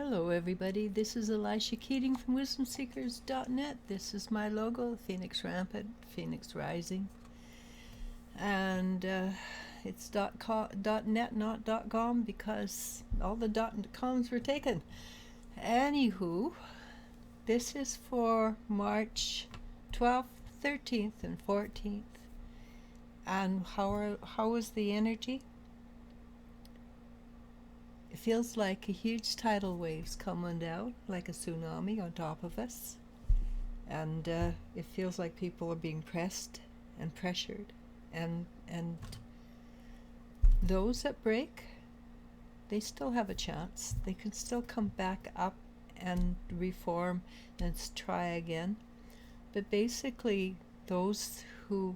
Hello everybody, this is Elisha Keating from WisdomSeekers.net. This is my logo, Phoenix Rampant, Phoenix Rising. And it's .net, not .com, because all the .coms were taken. Anywho, this is for March 12th, 13th, and 14th. And how is the energy? It feels like a huge tidal wave's coming down, like a tsunami on top of us. And it feels like people are being pressed and pressured. And those that break, they still have a chance. They can still come back up and reform and try again. But basically, those who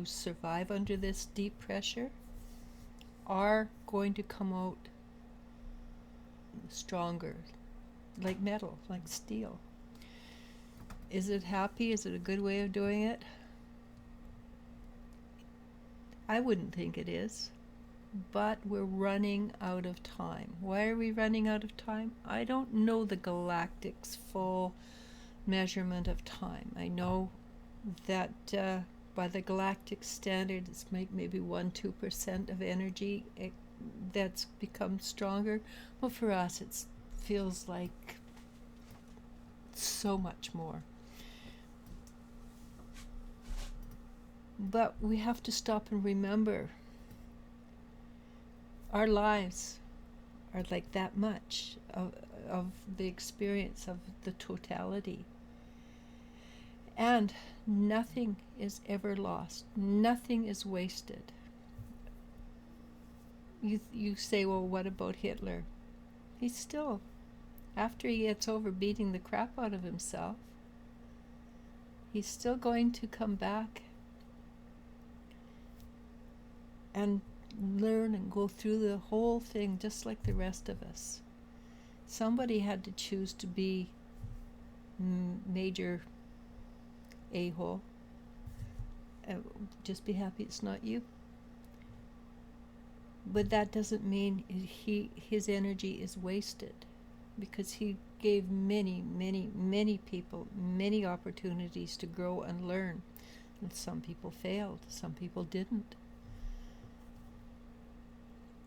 survive under this deep pressure are going to come out stronger, like metal, like steel. Is it happy? Is it a good way of doing it? I wouldn't think it is, but we're running out of time. Why are we running out of time? I don't know the galactic's full measurement of time. I know that by the galactic standard, it's maybe 1-2% of energy that's become stronger. Well, for us, it feels like so much more. But we have to stop and remember our lives are like that much of the experience of the totality. And nothing is ever lost. Nothing is wasted. You say, well, what about Hitler? He's still, after he gets over beating the crap out of himself, he's still going to come back and learn and go through the whole thing just like the rest of us. Somebody had to choose to be major a-hole. Just be happy it's not you. But that doesn't mean his energy is wasted, because he gave many people many opportunities to grow and learn. And some people failed, some people didn't.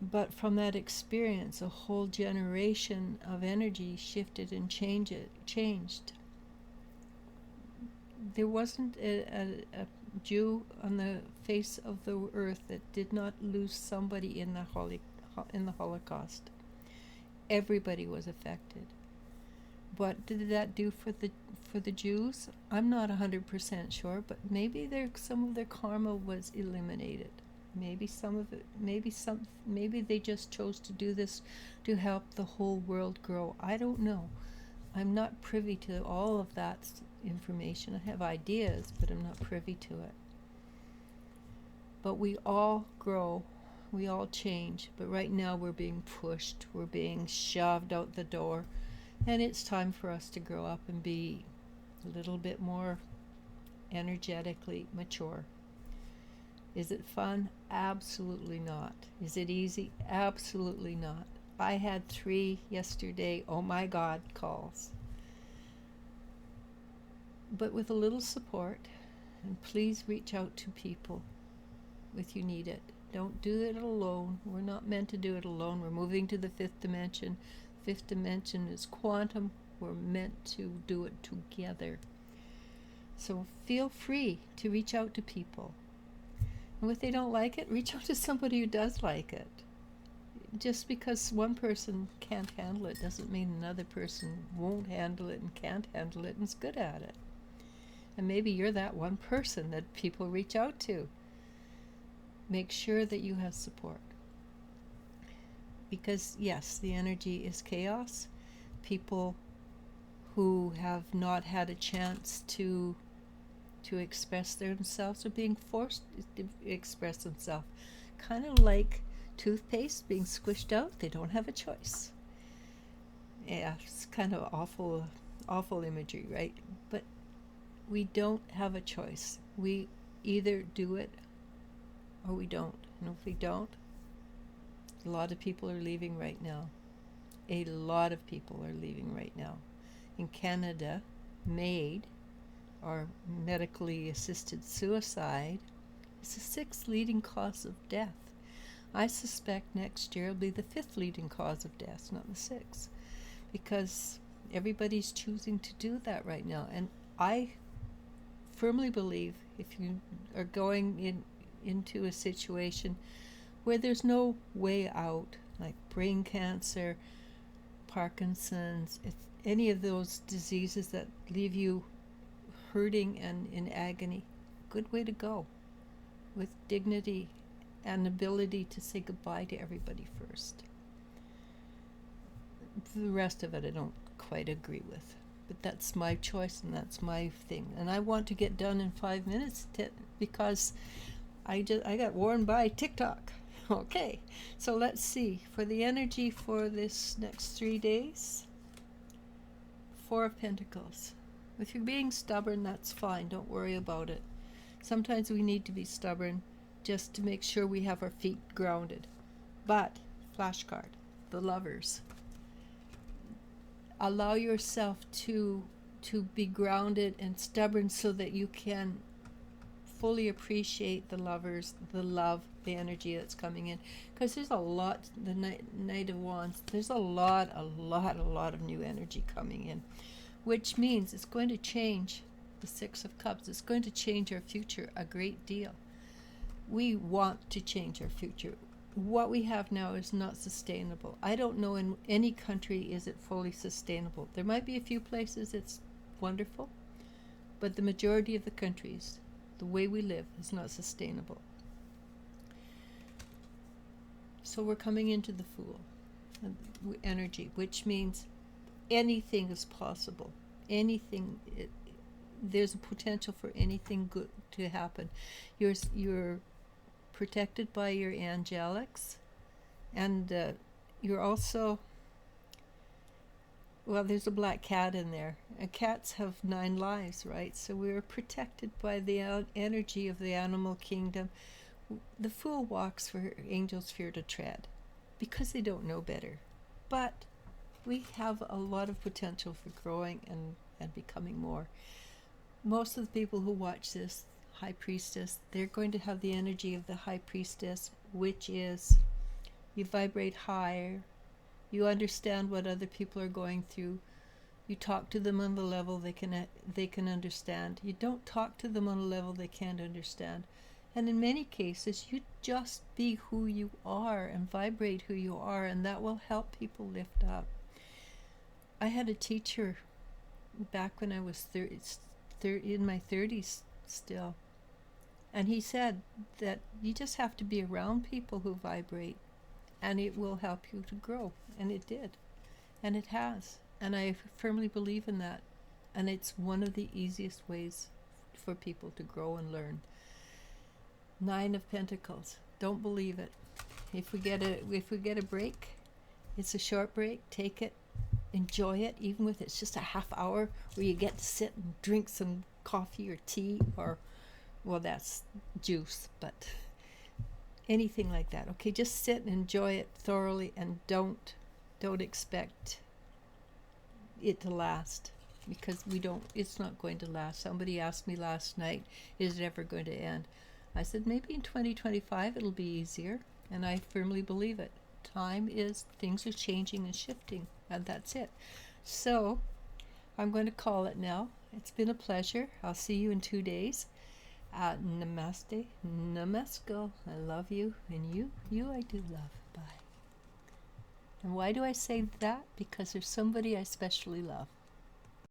But from that experience, a whole generation of energy shifted and changed. There wasn't a Jew on the face of the earth that did not lose somebody in the Holocaust. Everybody was affected. What did that do for the Jews? I'm not 100% sure, but maybe some of their karma was eliminated. Maybe some of it. Maybe they just chose to do this to help the whole world grow. I don't know. I'm not privy to all of that information. I have ideas, but I'm not privy to it. But we all grow, we all change, but right now we're being pushed, we're being shoved out the door, and it's time for us to grow up and be a little bit more energetically mature. Is it fun? Absolutely not. Is it easy? Absolutely not. I had 3 yesterday, oh my God, calls. But with a little support, and please reach out to people if you need it. Don't do it alone. We're not meant to do it alone. We're moving to the 5th dimension. 5th dimension is quantum. We're meant to do it together. So feel free to reach out to people. And if they don't like it, reach out to somebody who does like it. Just because one person can't handle it doesn't mean another person won't handle it and can't handle it and is good at it. And maybe you're that one person that people reach out to. Make sure that you have support. Because yes, the energy is chaos. People who have not had a chance to express themselves are being forced to express themselves. Kind of like toothpaste being squished out. They don't have a choice. Yeah, it's kind of awful imagery, right? But we don't have a choice. We either do it or we don't. And if we don't, a lot of people are leaving right now. A lot of people are leaving right now. In Canada, MAID, or medically assisted suicide, is the sixth leading cause of death. I suspect next year will be the fifth leading cause of death, not the sixth, because everybody's choosing to do that right now. And I firmly believe if you are going into a situation where there's no way out, like brain cancer, Parkinson's, any of those diseases that leave you hurting and in agony, good way to go, with dignity and ability to say goodbye to everybody first. The rest of it I don't quite agree with, but that's my choice and that's my thing, and I want to get done in 5 minutes because I got warned by TikTok. Okay, so let's see for the energy for this next 3 days. Four of Pentacles. If you're being stubborn, that's fine, don't worry about it. Sometimes we need to be stubborn just to make sure we have our feet grounded. But flashcard, the Lovers. Allow yourself to be grounded and stubborn so that you can fully appreciate the Lovers, the love, the energy that's coming in. Because there's a lot, the Knight of Wands, there's a lot of new energy coming in, which means it's going to change the Six of Cups. It's going to change our future a great deal. We want to change our future. What we have now is not sustainable. I don't know in any country is it fully sustainable. There might be a few places it's wonderful, but the majority of the countries, the way we live, is not sustainable. So we're coming into the Fool energy, which means anything is possible. Anything, there's a potential for anything good to happen. You're protected by your angelics, and you're also, well, there's a black cat in there, and cats have 9 lives, right? So we're protected by the energy of the animal kingdom. The Fool walks where angels fear to tread because they don't know better, but we have a lot of potential for growing and becoming more. Most of the people who watch this, High Priestess, they're going to have the energy of the High Priestess, which is you vibrate higher, you understand what other people are going through, you talk to them on the level they can understand. You don't talk to them on a level they can't understand. And in many cases, you just be who you are and vibrate who you are, and that will help people lift up. I had a teacher back when I was in my 30s still, and he said that you just have to be around people who vibrate, and it will help you to grow. And it did, and it has, and I firmly believe in that. And it's one of the easiest ways for people to grow and learn. 9 of Pentacles. Don't believe it. If we get a break, it's a short break. Take it, enjoy it, even if it's just a half hour where you get to sit and drink some coffee or tea, or, well, that's juice, but anything like that. Okay, just sit and enjoy it thoroughly, and don't expect it to last, because it's not going to last. Somebody asked me last night, is it ever going to end? I said maybe in 2025 it'll be easier, and I firmly believe it. Things are changing and shifting, and that's it. So I'm going to call it now. It's been a pleasure. I'll see you in 2 days. Namaste, namasko. I love you, and you I do love. Bye. And why do I say that? Because there's somebody I especially love.